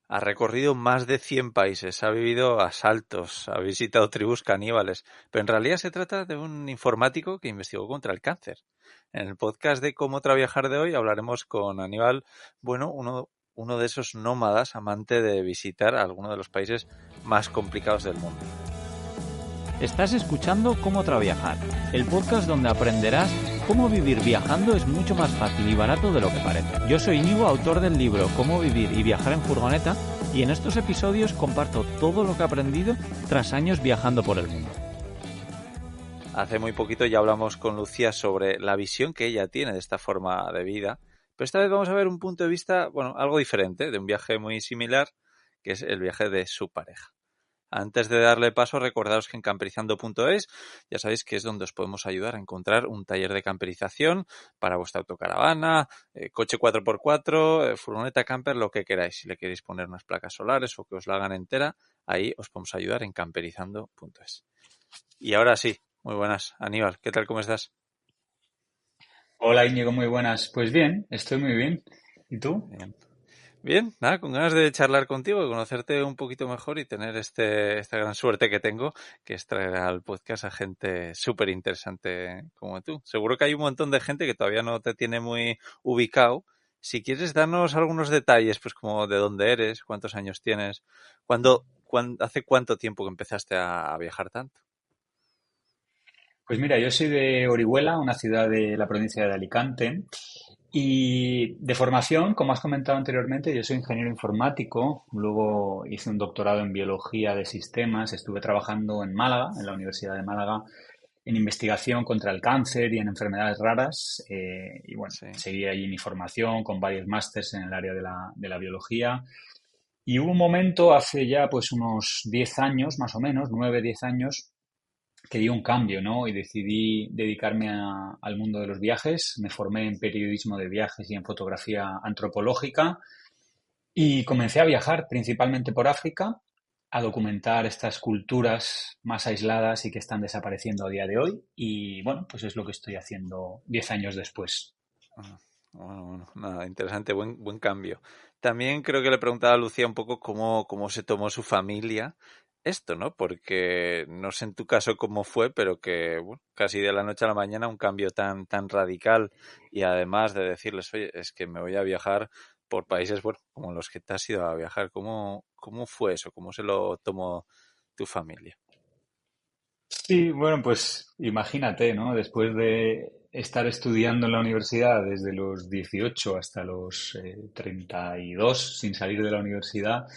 Ha recorrido más de 100 países, ha vivido asaltos, ha visitado tribus caníbales, pero en realidad se trata de un informático que investigó contra el cáncer. En el podcast de Cómo Traviajar de hoy hablaremos con Aníbal, bueno, uno de esos nómadas amante de visitar algunos de los países más complicados del mundo. Estás escuchando Cómo Traviajar, el podcast donde aprenderás cómo vivir viajando es mucho más fácil y barato de lo que parece. Yo soy Íñigo, autor del libro Cómo vivir y viajar en furgoneta, y en estos episodios comparto todo lo que he aprendido tras años viajando por el mundo. Hace muy poquito ya hablamos con Lucía sobre la visión que ella tiene de esta forma de vida, pero esta vez vamos a ver un punto de vista, bueno, algo diferente, de un viaje muy similar, que es el viaje de su pareja. Antes de darle paso, recordaros que en camperizando.es ya sabéis que es donde os podemos ayudar a encontrar un taller de camperización para vuestra autocaravana, coche 4x4, furgoneta camper, lo que queráis. Si le queréis poner unas placas solares o que os la hagan entera, ahí os podemos ayudar en camperizando.es. Y ahora sí, muy buenas. Aníbal, ¿qué tal? ¿Cómo estás? Hola Íñigo, muy buenas. Pues bien, estoy muy bien. ¿Y tú? Bien. Bien, nada, con ganas de charlar contigo, de conocerte un poquito mejor y tener esta gran suerte que tengo, que es traer al podcast a gente súper interesante como tú. Seguro que hay un montón de gente que todavía no te tiene muy ubicado. Si quieres darnos algunos detalles, pues como de dónde eres, cuántos años tienes, hace cuánto tiempo que empezaste a viajar tanto. Pues mira, yo soy de Orihuela, una ciudad de la provincia de Alicante. Y de formación, como has comentado anteriormente, yo soy ingeniero informático. Luego hice un doctorado en biología de sistemas. Estuve trabajando en Málaga, en la Universidad de Málaga, en investigación contra el cáncer y en enfermedades raras. Y bueno, Sí. seguí allí mi formación con varios másters en el área de la biología. Y hubo un momento hace ya pues unos 10 años, más o menos, 9 10 años, que di un cambio, ¿no? Y decidí dedicarme al mundo de los viajes. Me formé en periodismo de viajes y en fotografía antropológica y comencé a viajar principalmente por África, a documentar estas culturas más aisladas y que están desapareciendo a día de hoy. Y bueno, pues es lo que estoy haciendo 10 años después. Ah, bueno, nada, interesante, buen cambio. También creo que le preguntaba a Lucía un poco cómo se tomó su familia esto, ¿no? Porque no sé en tu caso cómo fue, pero que bueno, casi de la noche a la mañana un cambio tan radical y además de decirles, oye, es que me voy a viajar por países, bueno, como los que te has ido a viajar. ¿Cómo fue eso? ¿Cómo se lo tomó tu familia? Sí, bueno, pues imagínate, ¿no? Después de estar estudiando en la universidad desde los 18 hasta los 32, sin salir de la universidad,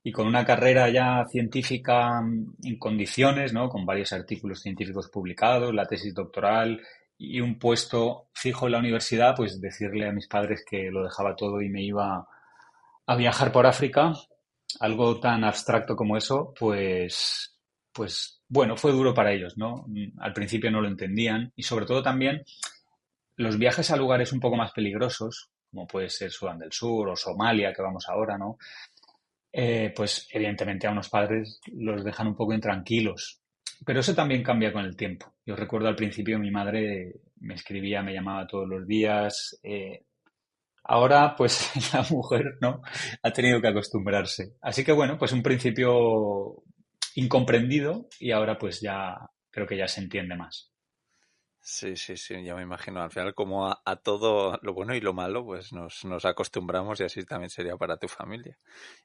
y con una carrera ya científica en condiciones, ¿no? Con varios artículos científicos publicados, la tesis doctoral y un puesto fijo en la universidad, pues decirle a mis padres que lo dejaba todo y me iba a viajar por África, algo tan abstracto como eso, pues bueno, fue duro para ellos, ¿no? Al principio no lo entendían y sobre todo también los viajes a lugares un poco más peligrosos, como puede ser Sudán del Sur o Somalia, que vamos ahora, ¿no? Pues evidentemente a unos padres los dejan un poco intranquilos. Pero eso también cambia con el tiempo. Yo recuerdo al principio mi madre me escribía, me llamaba todos los días. Ahora, pues la mujer, ¿no? Ha tenido que acostumbrarse. Así que bueno, pues un principio incomprendido y ahora pues ya creo que ya se entiende más. Sí, sí, sí, ya me imagino. Al final, como a todo lo bueno y lo malo, pues nos acostumbramos y así también sería para tu familia.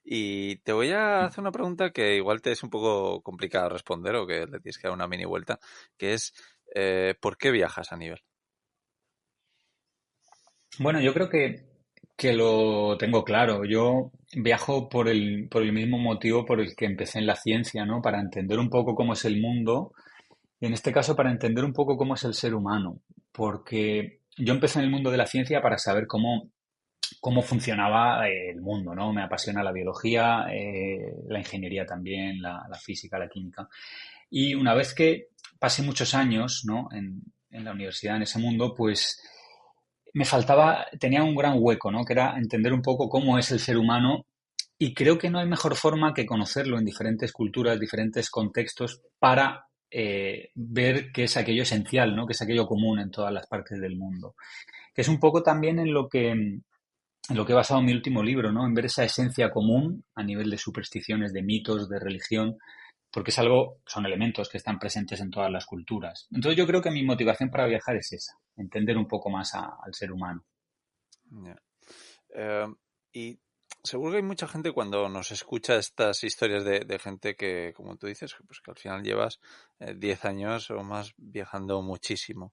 Y te voy a hacer una pregunta que igual te es un poco complicada responder o que le tienes que dar una mini vuelta, que es ¿por qué viajas a nivel? Bueno, yo creo que lo tengo claro. Yo viajo por el mismo motivo por el que empecé en la ciencia, ¿no? Para entender un poco cómo es el mundo y en este caso para entender un poco cómo es el ser humano. Porque yo empecé en el mundo de la ciencia para saber cómo funcionaba el mundo, ¿no? Me apasiona la biología, la ingeniería también, la física, la química. Y una vez que pasé muchos años, ¿no? En la universidad, en ese mundo, pues me faltaba, tenía un gran hueco, ¿no? Que era entender un poco cómo es el ser humano y creo que no hay mejor forma que conocerlo en diferentes culturas, diferentes contextos para ver qué es aquello esencial, ¿no? Que es aquello común en todas las partes del mundo. Que es un poco también en lo que he basado mi último libro, ¿no? En ver esa esencia común a nivel de supersticiones, de mitos, de religión, porque es algo, son elementos que están presentes en todas las culturas. Entonces yo creo que mi motivación para viajar es esa, entender un poco más al ser humano. Ya. Y seguro que hay mucha gente cuando nos escucha estas historias de gente que, como tú dices, pues que al final llevas 10 años o más viajando muchísimo.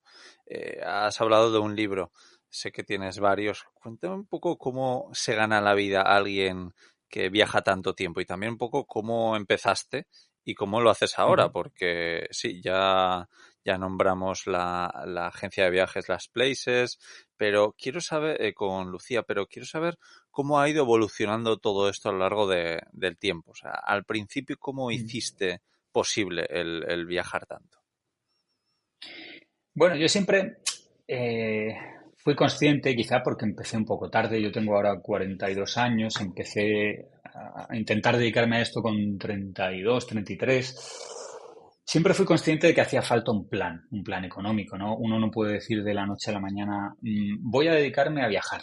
Has hablado de un libro, sé que tienes varios. Cuéntame un poco cómo se gana la vida alguien que viaja tanto tiempo y también un poco cómo empezaste y cómo lo haces ahora, Ujú. porque sí, ya nombramos la agencia de viajes Las Places, pero quiero saber, con Lucía, pero quiero saber cómo ha ido evolucionando todo esto a lo largo del tiempo. O sea, al principio, ¿cómo hiciste posible el viajar tanto? Bueno, yo siempre eh, fui consciente, quizá porque empecé un poco tarde, yo tengo ahora 42 años, empecé a intentar dedicarme a esto con 32, 33. Siempre fui consciente de que hacía falta un plan económico, ¿no? Uno no puede decir de la noche a la mañana, voy a dedicarme a viajar.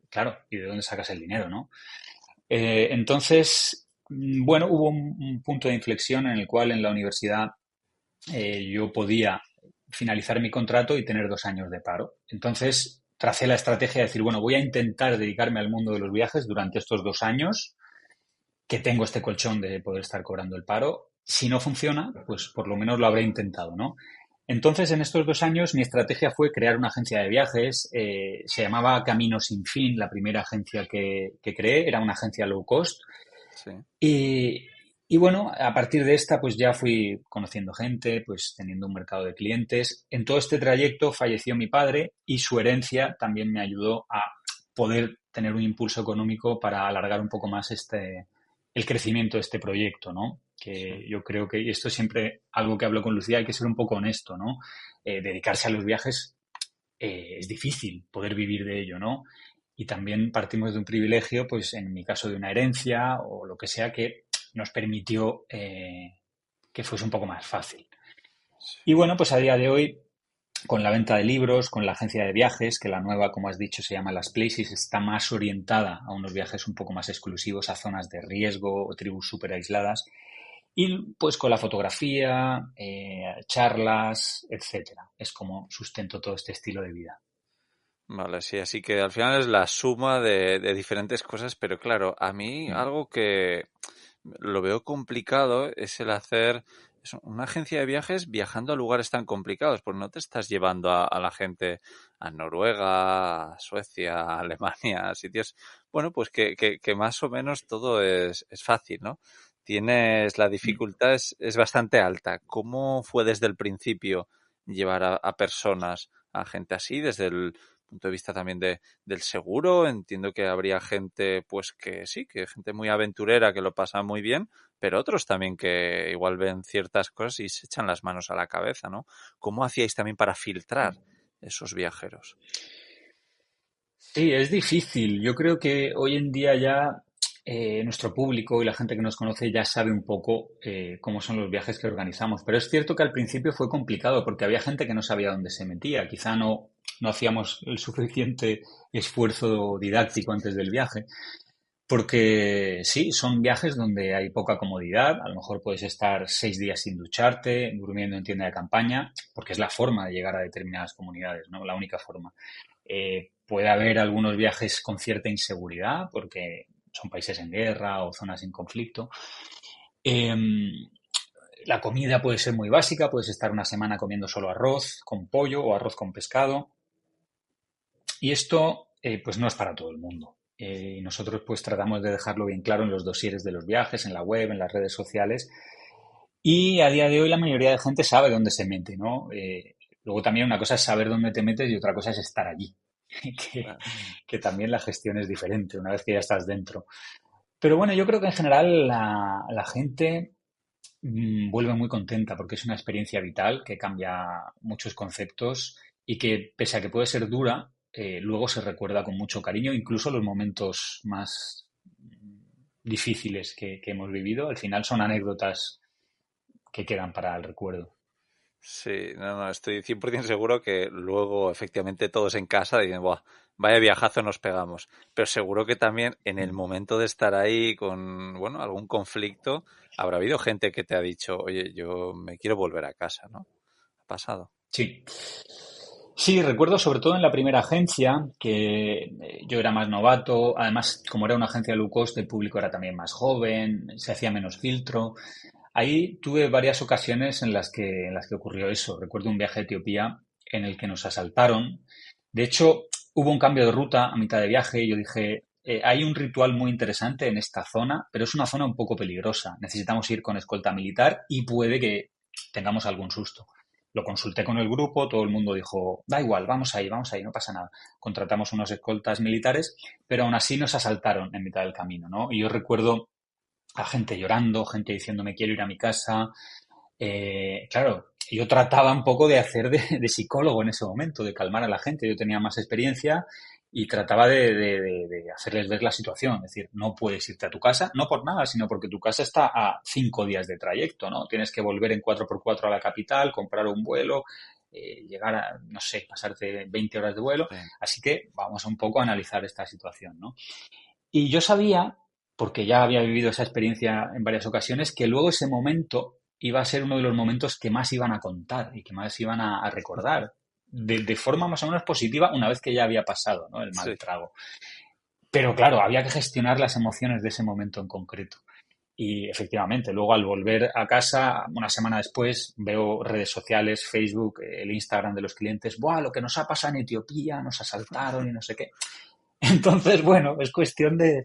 Claro, ¿y de dónde sacas el dinero, no? Entonces, bueno, hubo un punto de inflexión en el cual en la universidad yo podía finalizar mi contrato y tener 2 años de paro. Entonces, tracé la estrategia de decir, bueno, voy a intentar dedicarme al mundo de los viajes durante estos 2 años, que tengo este colchón de poder estar cobrando el paro. Si no funciona, pues por lo menos lo habré intentado, ¿no? Entonces, en estos 2 años, mi estrategia fue crear una agencia de viajes. Se llamaba Camino Sin Fin, la primera agencia que creé. Era una agencia low cost. Sí. Y, y bueno, a partir de esta, pues ya fui conociendo gente, pues teniendo un mercado de clientes. En todo este trayecto falleció mi padre y su herencia también me ayudó a poder tener un impulso económico para alargar un poco más el crecimiento de este proyecto, ¿no? Sí. Que yo creo que, y esto es siempre algo que hablo con Lucía, hay que ser un poco honesto, ¿no? Dedicarse a los viajes es difícil poder vivir de ello, ¿no? Y también partimos de un privilegio, pues en mi caso de una herencia o lo que sea, que nos permitió que fuese un poco más fácil. Y bueno, pues a día de hoy, con la venta de libros, con la agencia de viajes, que la nueva, como has dicho, se llama Las Places, está más orientada a unos viajes un poco más exclusivos, a zonas de riesgo o tribus súper aisladas, y pues con la fotografía, charlas, etcétera. Es como sustento todo este estilo de vida. Vale, sí, así que al final es la suma de diferentes cosas, pero claro, a mí Mm. algo que lo veo complicado es el hacer una agencia de viajes viajando a lugares tan complicados, pues no te estás llevando a la gente a Noruega, a Suecia, a Alemania, a sitios, bueno, pues que más o menos todo es fácil, ¿no? Tienes, la dificultad es bastante alta. ¿Cómo fue desde el principio llevar a personas, a gente así, desde el punto de vista también del seguro? Entiendo que habría gente, pues que sí, que gente muy aventurera que lo pasa muy bien, pero otros también que igual ven ciertas cosas y se echan las manos a la cabeza, ¿no? ¿Cómo hacíais también para filtrar esos viajeros? Sí, es difícil. Yo creo que hoy en día ya nuestro público y la gente que nos conoce ya sabe un poco cómo son los viajes que organizamos. Pero es cierto que al principio fue complicado porque había gente que no sabía dónde se metía. Quizá no hacíamos el suficiente esfuerzo didáctico antes del viaje. Porque sí, son viajes donde hay poca comodidad. A lo mejor puedes estar 6 días sin ducharte, durmiendo en tienda de campaña, porque es la forma de llegar a determinadas comunidades, ¿no? La única forma. Puede haber algunos viajes con cierta inseguridad, porque son países en guerra o zonas en conflicto. Eh, la comida puede ser muy básica, puedes estar una semana comiendo solo arroz con pollo o arroz con pescado. Y esto, pues no es para todo el mundo. Y nosotros pues tratamos de dejarlo bien claro en los dosieres de los viajes, en la web, en las redes sociales. Y a día de hoy la mayoría de gente sabe dónde se mete, ¿no? Luego también una cosa es saber dónde te metes y otra cosa es estar allí, que, Claro. que también la gestión es diferente una vez que ya estás dentro. Pero bueno, yo creo que en general la gente vuelve muy contenta porque es una experiencia vital que cambia muchos conceptos y que pese a que puede ser dura, luego se recuerda con mucho cariño, incluso los momentos más difíciles que hemos vivido, al final son anécdotas que quedan para el recuerdo. Sí, no, estoy 100% seguro que luego efectivamente todos en casa dicen, "Buah, vaya viajazo nos pegamos". Pero seguro que también en el momento de estar ahí con, bueno, algún conflicto, habrá habido gente que te ha dicho, oye, yo me quiero volver a casa, ¿no? Ha pasado. Sí. Sí, recuerdo sobre todo en la primera agencia que yo era más novato, además como era una agencia low cost el público era también más joven, se hacía menos filtro. Ahí tuve varias ocasiones en las que ocurrió eso. Recuerdo un viaje a Etiopía en el que nos asaltaron. De hecho, hubo un cambio de ruta a mitad de viaje y yo dije, hay un ritual muy interesante en esta zona, pero es una zona un poco peligrosa. Necesitamos ir con escolta militar y puede que tengamos algún susto. Lo consulté con el grupo, todo el mundo dijo, da igual, vamos ahí, no pasa nada. Contratamos unos escoltas militares, pero aún así nos asaltaron en mitad del camino, ¿no? Y yo recuerdo a gente llorando, gente diciéndome quiero ir a mi casa. Claro, yo trataba un poco de hacer de psicólogo en ese momento, de calmar a la gente. Yo tenía más experiencia y trataba de hacerles ver la situación. Es decir, no puedes irte a tu casa, no por nada, sino porque tu casa está a 5 días de trayecto, ¿no? Tienes que volver en 4x4 a la capital, comprar un vuelo, llegar a, no sé, pasarte 20 horas de vuelo. Sí. Así que vamos un poco a analizar esta situación, ¿no? Y yo sabía, porque ya había vivido esa experiencia en varias ocasiones, que luego ese momento iba a ser uno de los momentos que más iban a contar y que más iban a recordar de forma más o menos positiva una vez que ya había pasado, ¿no? El Sí. mal trago. Pero claro, había que gestionar las emociones de ese momento en concreto. Y efectivamente, luego al volver a casa, una semana después, veo redes sociales, Facebook, el Instagram de los clientes, ¡buah! Lo que nos ha pasado en Etiopía, nos asaltaron y no sé qué. Entonces, bueno, es cuestión de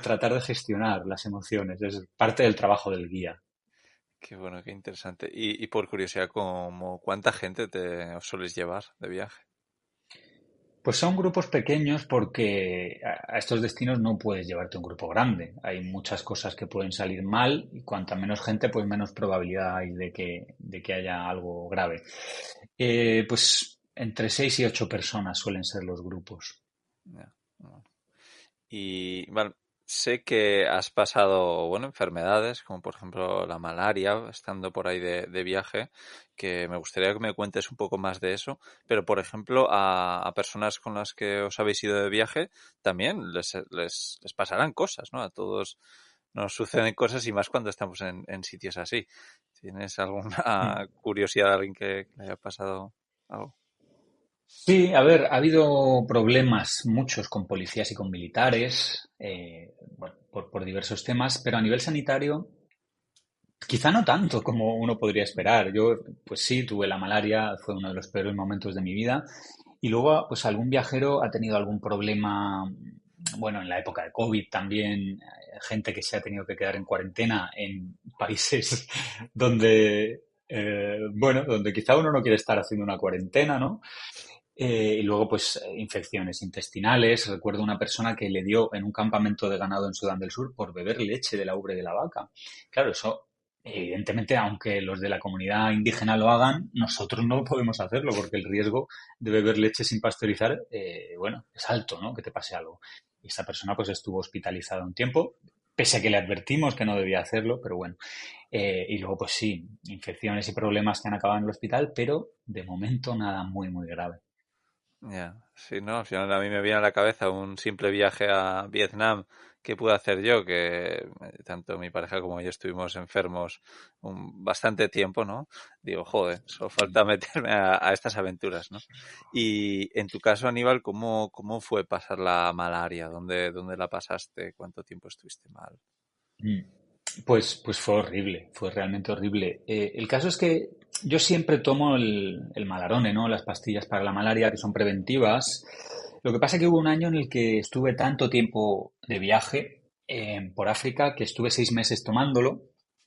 tratar de gestionar las emociones. Es parte del trabajo del guía. Qué bueno, qué interesante. Y por curiosidad, ¿como cuánta gente te os soléis llevar de viaje? Pues son grupos pequeños porque a estos destinos no puedes llevarte un grupo grande. Hay muchas cosas que pueden salir mal y cuanta menos gente, pues menos probabilidad hay de que haya algo grave. Pues entre 6 y 8 personas suelen ser los grupos. Ya, bueno. Y vale, sé que has pasado, bueno, enfermedades, como por ejemplo la malaria, estando por ahí de viaje, que me gustaría que me cuentes un poco más de eso, pero por ejemplo a personas con las que os habéis ido de viaje también les pasarán cosas, ¿no? A todos nos suceden cosas y más cuando estamos en sitios así. ¿Tienes alguna curiosidad de alguien que le haya pasado algo? Sí, a ver, ha habido problemas muchos con policías y con militares, bueno, por diversos temas, pero a nivel sanitario, quizá no tanto como uno podría esperar. Yo, pues sí, tuve la malaria, fue uno de los peores momentos de mi vida, y luego, pues algún viajero ha tenido algún problema, bueno, en la época de COVID también, gente que se ha tenido que quedar en cuarentena en países donde, bueno, donde quizá uno no quiere estar haciendo una cuarentena, ¿no? Y luego, pues, infecciones intestinales. Recuerdo una persona que le dio en un campamento de ganado en Sudán del Sur por beber leche de la ubre de la vaca. Claro, eso, evidentemente, aunque los de la comunidad indígena lo hagan, nosotros no podemos hacerlo porque el riesgo de beber leche sin pasteurizar, bueno, es alto, ¿no? Que te pase algo. Y esta persona, pues, estuvo hospitalizada un tiempo, pese a que le advertimos que no debía hacerlo, pero bueno. Y luego, pues sí, infecciones y problemas que han acabado en el hospital, pero de momento nada muy, muy grave. Ya, sí, no, al final a mí me viene a la cabeza un simple viaje a Vietnam que pude hacer yo, que tanto mi pareja como yo estuvimos enfermos bastante tiempo, ¿no? Digo, joder, solo falta meterme a estas aventuras, ¿no? Y en tu caso, Aníbal, ¿cómo fue pasar la malaria? ¿Dónde la pasaste? ¿Cuánto tiempo estuviste mal? Mm. Pues fue horrible, fue realmente horrible. El caso es que yo siempre tomo el Malarone, ¿no? Las pastillas para la malaria que son preventivas. Lo que pasa es que hubo un año en el que estuve tanto tiempo de viaje por África que estuve 6 meses tomándolo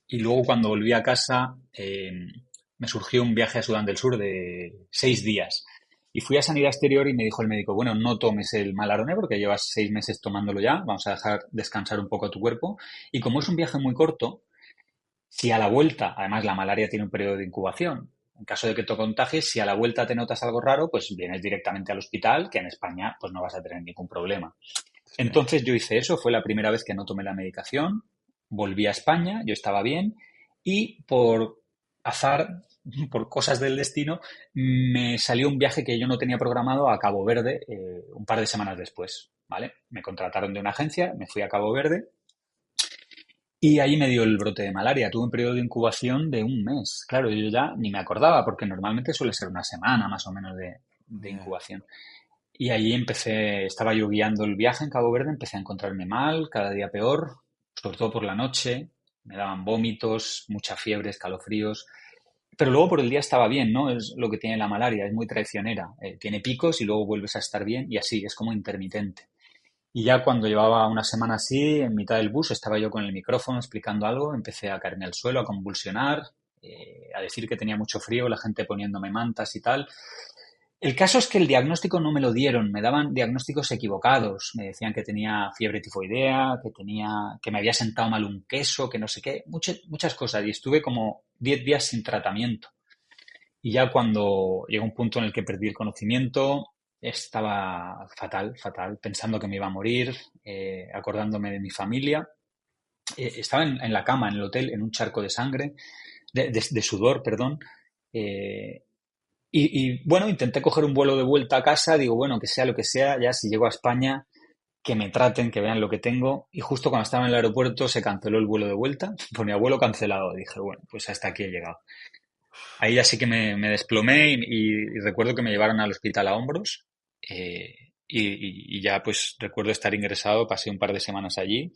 y luego cuando volví a casa me surgió un viaje a Sudán del Sur de 6 días. Y fui a Sanidad Exterior y me dijo el médico, bueno, no tomes el Malarone porque llevas 6 meses tomándolo ya, vamos a dejar descansar un poco a tu cuerpo. Y como es un viaje muy corto, si a la vuelta, además la malaria tiene un periodo de incubación, en caso de que te contagies, si a la vuelta te notas algo raro, pues vienes directamente al hospital, que en España pues no vas a tener ningún problema. Sí, Entonces yo hice eso, fue la primera vez que no tomé la medicación, volví a España, yo estaba bien y por azar por cosas del destino, me salió un viaje que yo no tenía programado a Cabo Verde un par de semanas después, ¿vale? Me contrataron de una agencia, me fui a Cabo Verde y ahí me dio el brote de malaria. Tuve un periodo de incubación de un mes. Claro, yo ya ni me acordaba porque normalmente suele ser una semana más o menos de Ya. incubación. Y allí estaba yo guiando el viaje en Cabo Verde, empecé a encontrarme mal, cada día peor, sobre todo por la noche, me daban vómitos, mucha fiebre, escalofríos, pero luego por el día estaba bien, ¿no? Es lo que tiene la malaria, es muy traicionera, tiene picos y luego vuelves a estar bien y así, es como intermitente. Y ya cuando llevaba una semana así, en mitad del bus, estaba yo con el micrófono explicando algo, empecé a caerme al suelo, a convulsionar, a decir que tenía mucho frío, la gente poniéndome mantas y tal. El caso es que el diagnóstico no me lo dieron, me daban diagnósticos equivocados. Me decían que tenía fiebre tifoidea, que me había sentado mal un queso, que no sé qué, muchas cosas. Y estuve como 10 días sin tratamiento. Y ya cuando llegó un punto en el que perdí el conocimiento, estaba fatal, fatal, pensando que me iba a morir, acordándome de mi familia. Estaba en la cama, en el hotel, en un charco de sangre, de sudor, perdón. eh, bueno, intenté coger un vuelo de vuelta a casa, digo, bueno, que sea lo que sea, ya si llego a España, que me traten, que vean lo que tengo. Y justo cuando estaba en el aeropuerto se canceló el vuelo de vuelta, ponía vuelo cancelado. Dije, bueno, pues hasta aquí he llegado. Ahí ya sí que me desplomé y recuerdo que me llevaron al hospital a hombros. Y ya pues recuerdo estar ingresado, pasé un par de semanas allí.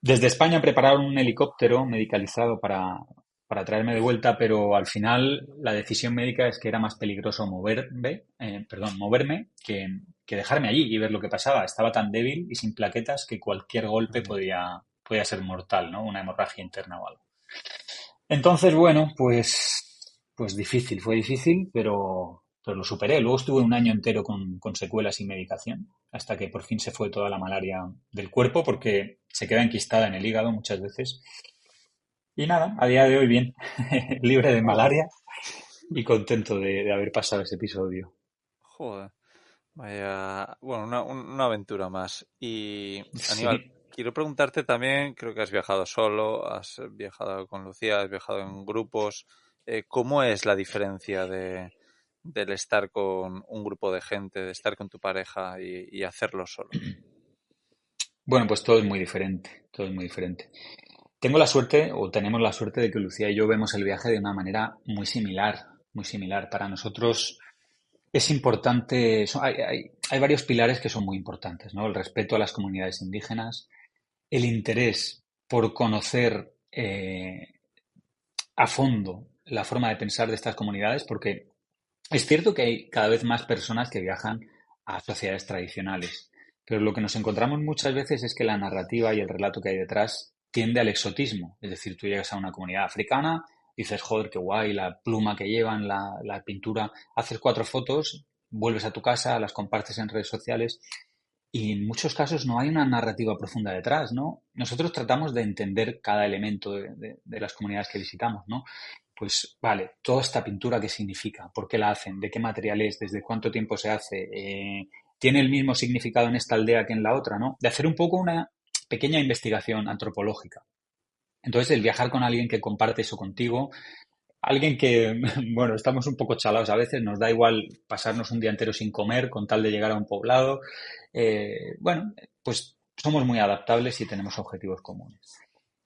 Desde España prepararon un helicóptero medicalizado para traerme de vuelta, pero al final la decisión médica es que era más peligroso moverme que dejarme allí y ver lo que pasaba. Estaba tan débil y sin plaquetas que cualquier golpe podía ser mortal, ¿no? Una hemorragia interna o algo. Entonces, bueno, pues difícil, fue difícil, pero lo superé. Luego estuve un año entero con secuelas y medicación, hasta que por fin se fue toda la malaria del cuerpo, porque se queda enquistada en el hígado muchas veces. Y nada, a día de hoy bien, libre de Joder, malaria y contento de haber pasado ese episodio. joder. Vaya, bueno, una aventura más. Y Aníbal, Sí. quiero preguntarte también, creo que has viajado solo, has viajado con Lucía, has viajado en grupos. ¿Cómo es la diferencia del estar con un grupo de gente, de estar con tu pareja y hacerlo solo? Bueno, pues todo es muy diferente, todo es muy diferente. Tengo la suerte, o tenemos la suerte, de que Lucía y yo vemos el viaje de una manera muy similar, muy similar. Para nosotros es importante, hay varios pilares que son muy importantes, ¿no? El respeto a las comunidades indígenas, el interés por conocer a fondo la forma de pensar de estas comunidades, porque es cierto que hay cada vez más personas que viajan a sociedades tradicionales, pero lo que nos encontramos muchas veces es que la narrativa y el relato que hay detrás tiende al exotismo. Es decir, tú llegas a una comunidad africana, dices, joder, qué guay, la pluma que llevan, la pintura, haces 4 fotos, vuelves a tu casa, las compartes en redes sociales y en muchos casos no hay una narrativa profunda detrás, ¿no? Nosotros tratamos de entender cada elemento de las comunidades que visitamos, ¿no? Pues vale, toda esta pintura, ¿qué significa? ¿Por qué la hacen? ¿De qué material es? ¿Desde cuánto tiempo se hace? ¿Tiene el mismo significado en esta aldea que en la otra, no? De hacer un poco una pequeña investigación antropológica. Entonces, el viajar con alguien que comparte eso contigo, alguien que, bueno, estamos un poco chalados a veces, nos da igual pasarnos un día entero sin comer con tal de llegar a un poblado. Bueno, pues somos muy adaptables y tenemos objetivos comunes.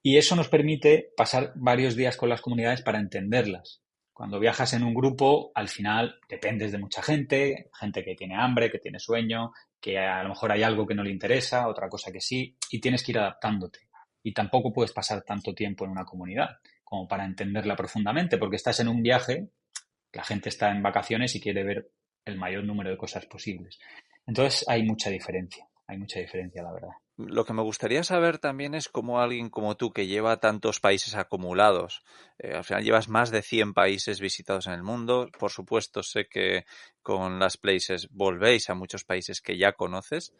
Y eso nos permite pasar varios días con las comunidades para entenderlas. Cuando viajas en un grupo, al final dependes de mucha gente, gente que tiene hambre, que tiene sueño, que a lo mejor hay algo que no le interesa, otra cosa que sí, y tienes que ir adaptándote. Y tampoco puedes pasar tanto tiempo en una comunidad como para entenderla profundamente, porque estás en un viaje, la gente está en vacaciones y quiere ver el mayor número de cosas posibles. Entonces hay mucha diferencia, la verdad. Lo que me gustaría saber también es cómo alguien como tú, que lleva tantos países acumulados, al final llevas más de 100 países visitados en el mundo. Por supuesto, sé que con las Places volvéis a muchos países que ya conoces,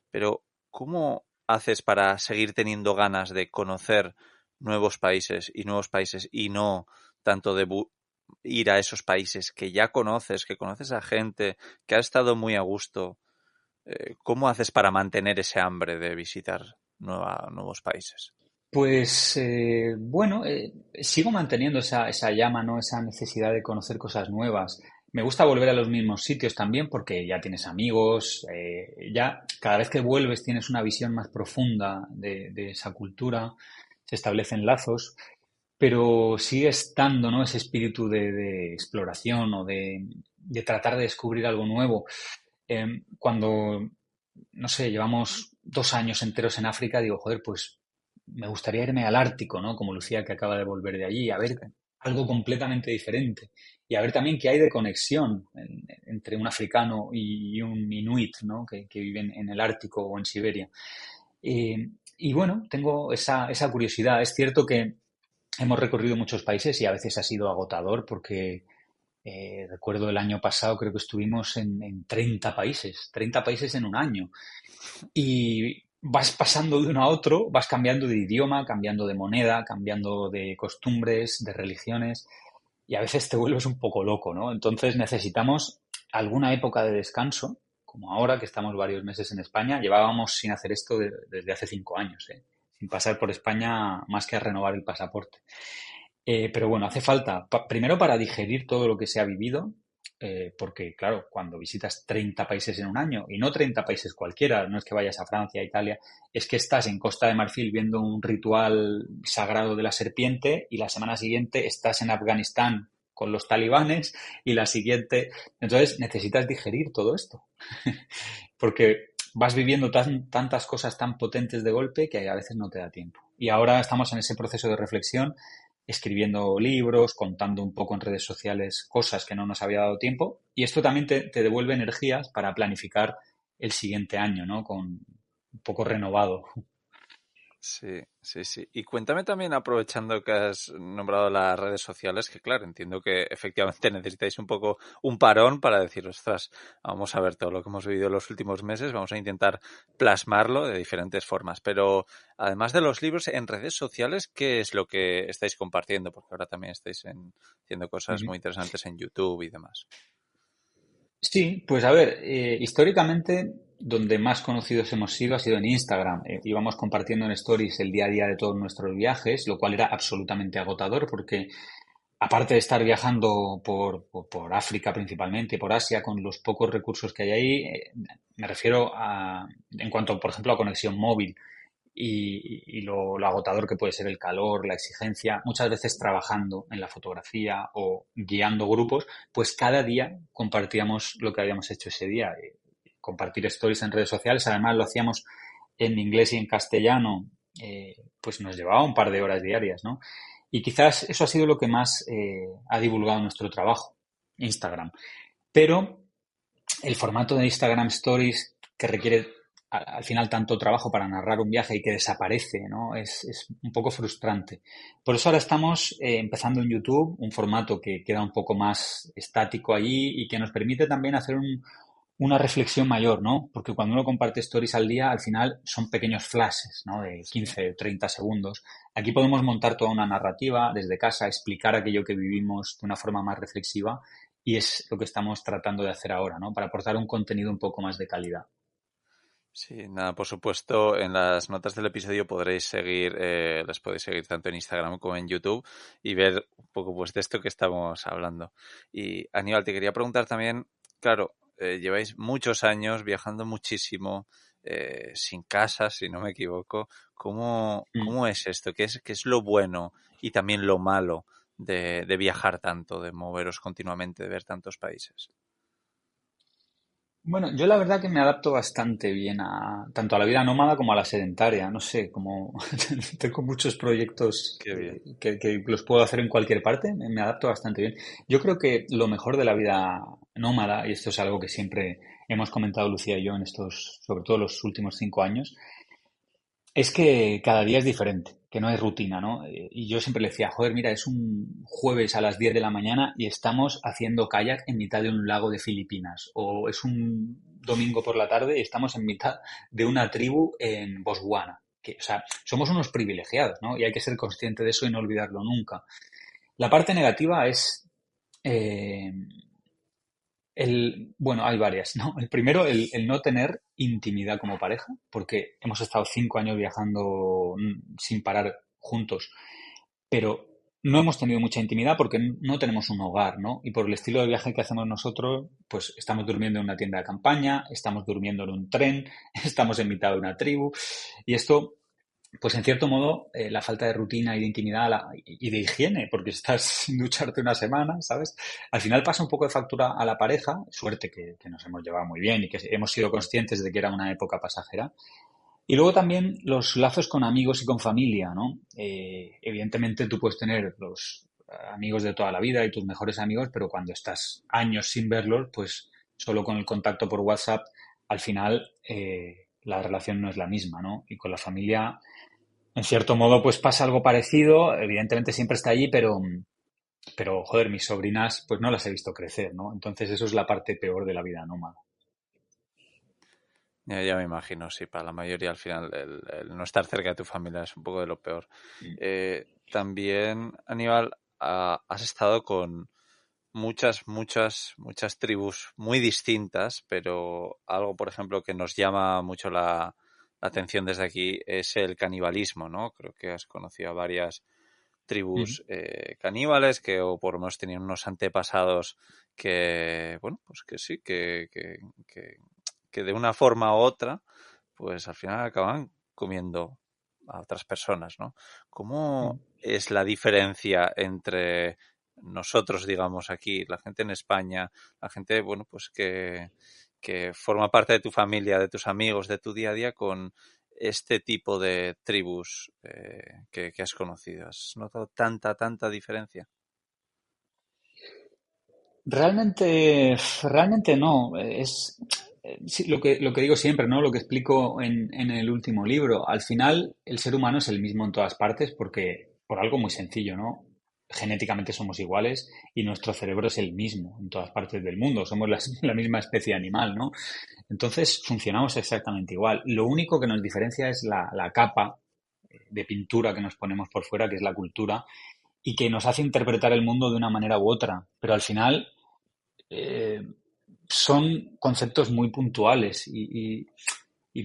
pero ¿cómo haces para seguir teniendo ganas de conocer nuevos países y no tanto de ir a esos países que ya conoces, que conoces a gente, que ha estado muy a gusto? ¿Cómo haces para mantener ese hambre de visitar nuevos países? Pues bueno, sigo manteniendo esa llama, ¿no? Esa necesidad de conocer cosas nuevas. Me gusta volver a los mismos sitios también porque ya tienes amigos, ya cada vez que vuelves tienes una visión más profunda de esa cultura, se establecen lazos, pero sigue estando, ¿no? Ese espíritu de exploración o de tratar de descubrir algo nuevo. Cuando, no sé, llevamos 2 años enteros en África, digo, joder, pues me gustaría irme al Ártico, ¿no? Como Lucía, que acaba de volver de allí, a ver algo completamente diferente. Y a ver también qué hay de conexión entre un africano y un inuit, ¿no? Que viven en el Ártico o en Siberia. Y bueno, tengo esa curiosidad. Es cierto que hemos recorrido muchos países y a veces ha sido agotador porque recuerdo el año pasado, creo que estuvimos en 30 países, 30 países en un año. Y vas pasando de uno a otro, vas cambiando de idioma, cambiando de moneda, cambiando de costumbres, de religiones, y a veces te vuelves un poco loco, ¿no? Entonces necesitamos alguna época de descanso, como ahora que estamos varios meses en España. Llevábamos sin hacer esto desde hace 5 años, ¿eh? Sin pasar por España más que a renovar el pasaporte. Pero bueno, hace falta, primero para digerir todo lo que se ha vivido, porque claro, cuando visitas 30 países en un año, y no 30 países cualquiera, no es que vayas a Francia, Italia, es que estás en Costa de Marfil viendo un ritual sagrado de la serpiente y la semana siguiente estás en Afganistán con los talibanes y la siguiente... Entonces necesitas digerir todo esto, porque vas viviendo tantas cosas tan potentes de golpe que a veces no te da tiempo. Y ahora estamos en ese proceso de reflexión, escribiendo libros, contando un poco en redes sociales cosas que no nos había dado tiempo. Y esto también te devuelve energías para planificar el siguiente año, ¿no? Con un poco renovado. Sí, sí, sí. Y cuéntame también, aprovechando que has nombrado las redes sociales, que claro, entiendo que efectivamente necesitáis un poco un parón para decir, ostras, vamos a ver todo lo que hemos vivido en los últimos meses, vamos a intentar plasmarlo de diferentes formas. Pero además de los libros, en redes sociales, ¿qué es lo que estáis compartiendo? Porque ahora también estáis haciendo cosas muy interesantes en YouTube y demás. Sí, pues a ver, históricamente donde más conocidos hemos sido ha sido en Instagram. Íbamos compartiendo en stories el día a día de todos nuestros viajes, lo cual era absolutamente agotador porque aparte de estar viajando por África principalmente, por Asia, con los pocos recursos que hay ahí, me refiero en cuanto, por ejemplo, a conexión móvil y lo agotador que puede ser el calor, la exigencia, muchas veces trabajando en la fotografía o guiando grupos, pues cada día compartíamos lo que habíamos hecho ese día. Compartir stories en redes sociales, además lo hacíamos en inglés y en castellano, pues nos llevaba un par de horas diarias, ¿no? Y quizás eso ha sido lo que más ha divulgado nuestro trabajo, Instagram. Pero el formato de Instagram Stories, que requiere al final tanto trabajo para narrar un viaje y que desaparece, ¿no? Es un poco frustrante. Por eso ahora estamos empezando en YouTube, un formato que queda un poco más estático allí y que nos permite también hacer una reflexión mayor, ¿no? Porque cuando uno comparte stories al día, al final son pequeños flashes, ¿no? De Sí. 15 o 30 segundos. Aquí podemos montar toda una narrativa desde casa, explicar aquello que vivimos de una forma más reflexiva y es lo que estamos tratando de hacer ahora, ¿no? Para aportar un contenido un poco más de calidad. Sí, nada, por supuesto, en las notas del episodio podréis seguir, les podéis seguir tanto en Instagram como en YouTube y ver un poco pues de esto que estamos hablando. Y Aníbal, te quería preguntar también, claro, lleváis muchos años viajando muchísimo, sin casa, si no me equivoco. Mm. ¿Cómo es esto? Qué es lo bueno y también lo malo de viajar tanto, de moveros continuamente, de ver tantos países? Bueno, yo la verdad que me adapto bastante bien tanto a la vida nómada como a la sedentaria. No sé, como tengo muchos proyectos Qué bien. que los puedo hacer en cualquier parte, me adapto bastante bien. Yo creo que lo mejor de la vida nómada, y esto es algo que siempre hemos comentado Lucía y yo en estos, sobre todo los últimos 5 años, es que cada día es diferente, que no hay rutina, ¿no? Y yo siempre le decía, joder, mira, es un jueves a las 10 de la mañana y estamos haciendo kayak en mitad de un lago de Filipinas. O es un domingo por la tarde y estamos en mitad de una tribu en Botswana. Que, o sea, somos unos privilegiados, ¿no? Y hay que ser consciente de eso y no olvidarlo nunca. La parte negativa es eh, Bueno, hay varias, ¿no? El primero, el no tener intimidad como pareja, porque hemos estado 5 años viajando sin parar juntos, pero no hemos tenido mucha intimidad porque no tenemos un hogar, ¿no? Y por el estilo de viaje que hacemos nosotros, pues estamos durmiendo en una tienda de campaña, estamos durmiendo en un tren, estamos en mitad de una tribu, y esto pues en cierto modo, la falta de rutina y de intimidad y de higiene, porque estás sin ducharte una semana, ¿sabes? Al final pasa un poco de factura a la pareja, suerte que nos hemos llevado muy bien y que hemos sido conscientes de que era una época pasajera. Y luego también los lazos con amigos y con familia, ¿no? Evidentemente tú puedes tener los amigos de toda la vida y tus mejores amigos, pero cuando estás años sin verlos, pues solo con el contacto por WhatsApp, al final la relación no es la misma, ¿no? Y con la familia en cierto modo, pues pasa algo parecido. Evidentemente siempre está allí, pero joder, mis sobrinas, pues no las he visto crecer, ¿no? Entonces eso es la parte peor de la vida nómada. Ya me imagino, sí, para la mayoría al final el no estar cerca de tu familia es un poco de lo peor. También, Aníbal, has estado con muchas tribus muy distintas, pero algo, por ejemplo, que nos llama mucho la atención desde aquí es el canibalismo, ¿no? Creo que has conocido a varias Mm. tribus caníbales que o por lo menos tenían unos antepasados que, bueno, pues que sí, que de una forma u otra, pues al final acaban comiendo a otras personas, ¿no? Mm. ¿Cómo es la diferencia entre nosotros, digamos, aquí, la gente en España, la gente, bueno, pues que forma parte de tu familia, de tus amigos, de tu día a día, con este tipo de tribus que has conocido? ¿Has notado tanta diferencia? Realmente no. Sí, lo que digo siempre, ¿no? Lo que explico en el último libro. Al final, el ser humano es el mismo en todas partes porque, por algo muy sencillo, ¿no? Genéticamente somos iguales y nuestro cerebro es el mismo en todas partes del mundo. Somos la misma especie animal, ¿no? Entonces, funcionamos exactamente igual. Lo único que nos diferencia es la capa de pintura que nos ponemos por fuera, que es la cultura, y que nos hace interpretar el mundo de una manera u otra. Pero al final eh, son conceptos muy puntuales y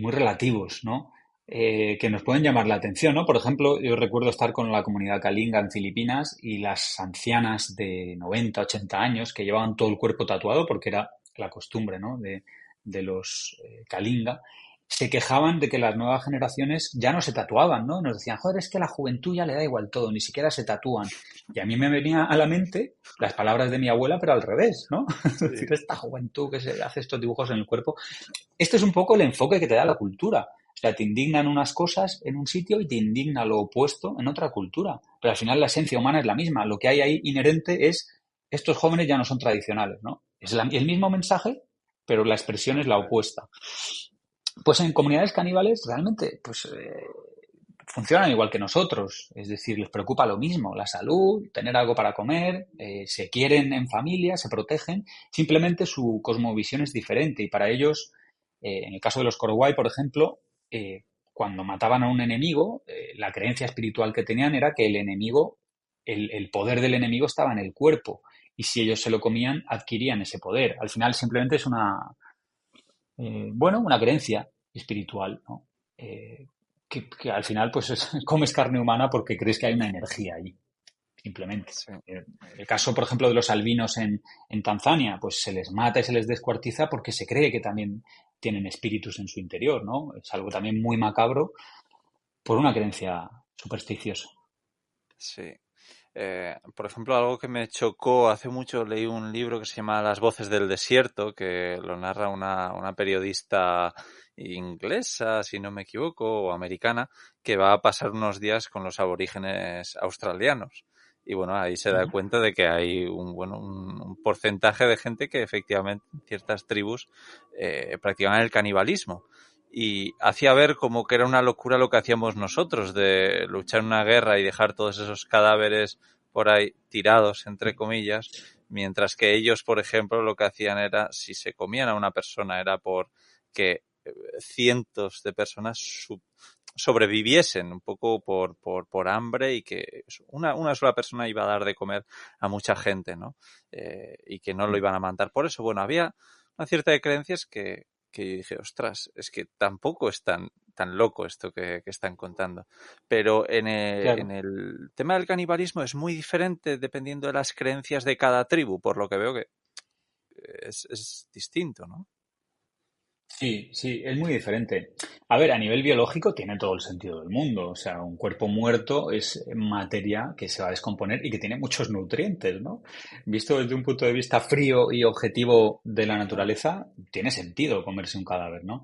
muy relativos, ¿no? Que nos pueden llamar la atención, ¿no? Por ejemplo, yo recuerdo estar con la comunidad Kalinga en Filipinas y las ancianas de 90, 80 años que llevaban todo el cuerpo tatuado porque era la costumbre, ¿no? De los Kalinga, se quejaban de que las nuevas generaciones ya no se tatuaban, ¿no? Nos decían, joder, es que a la juventud ya le da igual todo, ni siquiera se tatúan. Y a mí me venía a la mente las palabras de mi abuela, pero al revés, ¿no? Es decir, Sí. esta juventud que se hace estos dibujos en el cuerpo. Este es un poco el enfoque que te da la cultura. O sea, te indignan unas cosas en un sitio y te indigna lo opuesto en otra cultura. Pero al final la esencia humana es la misma. Lo que hay ahí inherente es estos jóvenes ya no son tradicionales, ¿no? Es el mismo mensaje, pero la expresión es la opuesta. Pues en comunidades caníbales realmente pues, funcionan igual que nosotros, es decir, les preocupa lo mismo, la salud, tener algo para comer, se quieren en familia, se protegen, simplemente su cosmovisión es diferente y para ellos, en el caso de los Korowai, por ejemplo, cuando mataban a un enemigo, la creencia espiritual que tenían era que el enemigo, el poder del enemigo estaba en el cuerpo y si ellos se lo comían, adquirían ese poder. Al final simplemente es una creencia espiritual, ¿no? Que al final pues comes carne humana porque crees que hay una energía allí, simplemente. Sí. El caso, por ejemplo, de los albinos en Tanzania, pues se les mata y se les descuartiza porque se cree que también tienen espíritus en su interior, ¿no? Es algo también muy macabro por una creencia supersticiosa. Sí. Por ejemplo, algo que me chocó hace mucho, leí un libro que se llama Las voces del desierto, que lo narra una periodista inglesa, si no me equivoco, o americana, que va a pasar unos días con los aborígenes australianos. Y bueno, ahí se da Ujú. cuenta de que hay un porcentaje de gente que efectivamente en ciertas tribus practican el canibalismo. Y hacía ver como que era una locura lo que hacíamos nosotros, de luchar en una guerra y dejar todos esos cadáveres por ahí tirados, entre comillas, mientras que ellos, por ejemplo, lo que hacían era, si se comían a una persona, era porque cientos de personas sobreviviesen un poco por hambre y que una sola persona iba a dar de comer a mucha gente, ¿no? Y que no lo iban a matar. Por eso, bueno, había una cierta de creencias que dije, ostras, es que tampoco es tan loco esto que están contando. Pero en Claro. el tema del canibalismo es muy diferente dependiendo de las creencias de cada tribu, por lo que veo que es distinto, ¿no? Sí, sí, es muy diferente. A ver, a nivel biológico tiene todo el sentido del mundo. O sea, un cuerpo muerto es materia que se va a descomponer y que tiene muchos nutrientes, ¿no? Visto desde un punto de vista frío y objetivo de la naturaleza, tiene sentido comerse un cadáver, ¿no?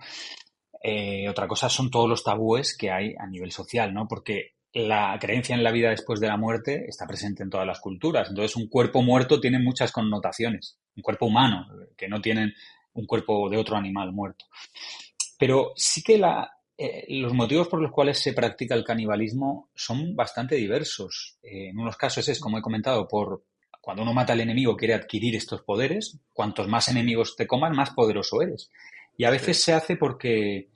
Otra cosa son todos los tabúes que hay a nivel social, ¿no? Porque la creencia en la vida después de la muerte está presente en todas las culturas. Entonces, un cuerpo muerto tiene muchas connotaciones. Un cuerpo humano, que no tienen un cuerpo de otro animal muerto. Pero sí que los motivos por los cuales se practica el canibalismo son bastante diversos. En unos casos es, como he comentado, por cuando uno mata al enemigo quiere adquirir estos poderes. Cuantos más enemigos te coman, más poderoso eres. Y a Sí, veces se hace porque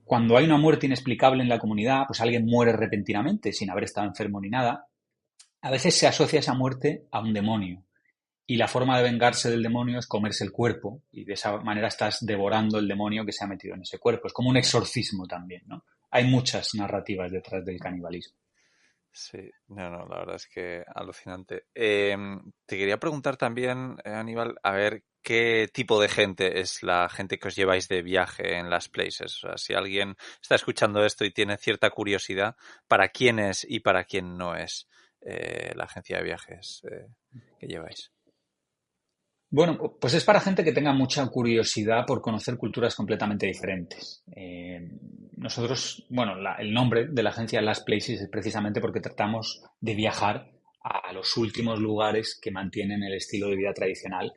cuando hay una muerte inexplicable en la comunidad, pues alguien muere repentinamente sin haber estado enfermo ni nada. A veces se asocia esa muerte a un demonio. Y la forma de vengarse del demonio es comerse el cuerpo y de esa manera estás devorando el demonio que se ha metido en ese cuerpo. Es como un exorcismo también, ¿no? Hay muchas narrativas detrás del canibalismo. sí, no, la verdad es que alucinante. Te quería preguntar también, Aníbal, a ver qué tipo de gente es la gente que os lleváis de viaje en las places. O sea, si alguien está escuchando esto y tiene cierta curiosidad, ¿para quién es y para quién no es la agencia de viajes que lleváis? Bueno, pues es para gente que tenga mucha curiosidad por conocer culturas completamente diferentes. Nosotros, bueno, el nombre de la agencia Last Places es precisamente porque tratamos de viajar a los últimos lugares que mantienen el estilo de vida tradicional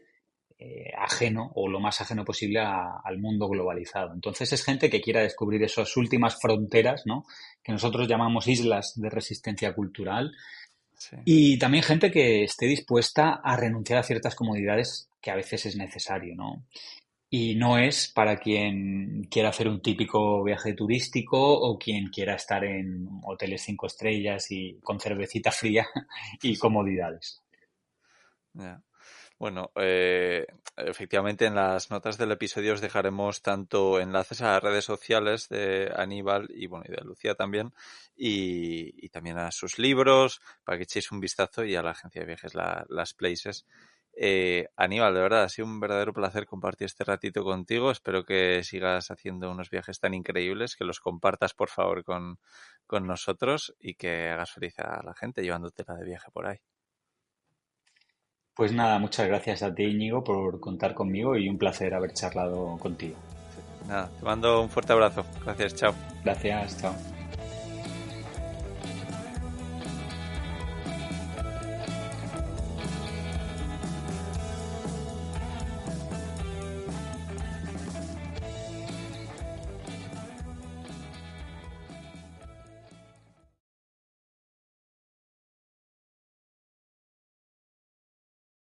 ajeno o lo más ajeno posible al mundo globalizado. Entonces es gente que quiera descubrir esas últimas fronteras, ¿no? Que nosotros llamamos islas de resistencia cultural Sí, y también gente que esté dispuesta a renunciar a ciertas comodidades que a veces es necesario, ¿no? Y no es para quien quiera hacer un típico viaje turístico o quien quiera estar en hoteles 5 estrellas y con cervecita fría y comodidades. ya. Bueno, efectivamente en las notas del episodio os dejaremos tanto enlaces a las redes sociales de Aníbal y bueno y de Lucía también y también a sus libros para que echéis un vistazo y a la agencia de viajes Las Places. Aníbal, de verdad, ha sido un verdadero placer compartir este ratito contigo. Espero que sigas haciendo unos viajes tan increíbles, que los compartas por favor con nosotros y que hagas feliz a la gente llevándotela de viaje por ahí. Pues nada, muchas gracias a ti, Íñigo, por contar conmigo y un placer haber charlado contigo. Nada, te mando un fuerte abrazo. Gracias, chao. Gracias, chao.